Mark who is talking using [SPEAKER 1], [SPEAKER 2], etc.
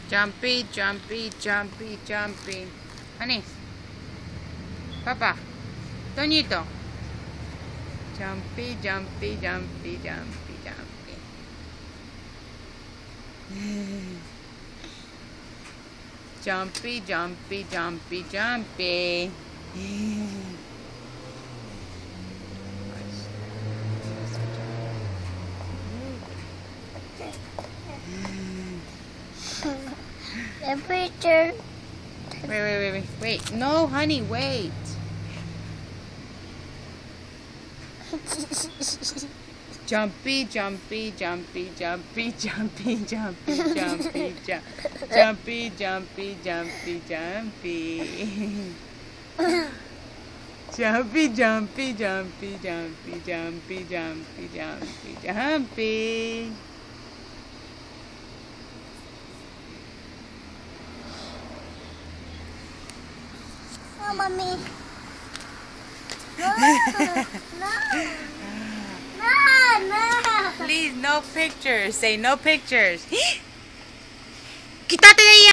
[SPEAKER 1] Jumpy, jumpy, jumpy, jumpy. Honey. Papa. Toñito. Jumpy, jumpy, jumpy, jumpy, jumpy. Jumpy, jumpy, jumpy, jumpy.
[SPEAKER 2] The picture.
[SPEAKER 1] Wait. No, honey, wait. Jumpy, jumpy, jumpy, jumpy, jumpy, jumpy, jumpy, jumpy, jumpy, jumpy, jumpy. Jumpy, jumpy, jumpy, jumpy, jumpy, jumpy, jumpy, jumpy.
[SPEAKER 2] Oh, mommy. No. No.
[SPEAKER 1] Please, no pictures. Say no pictures. Quítate de ahí.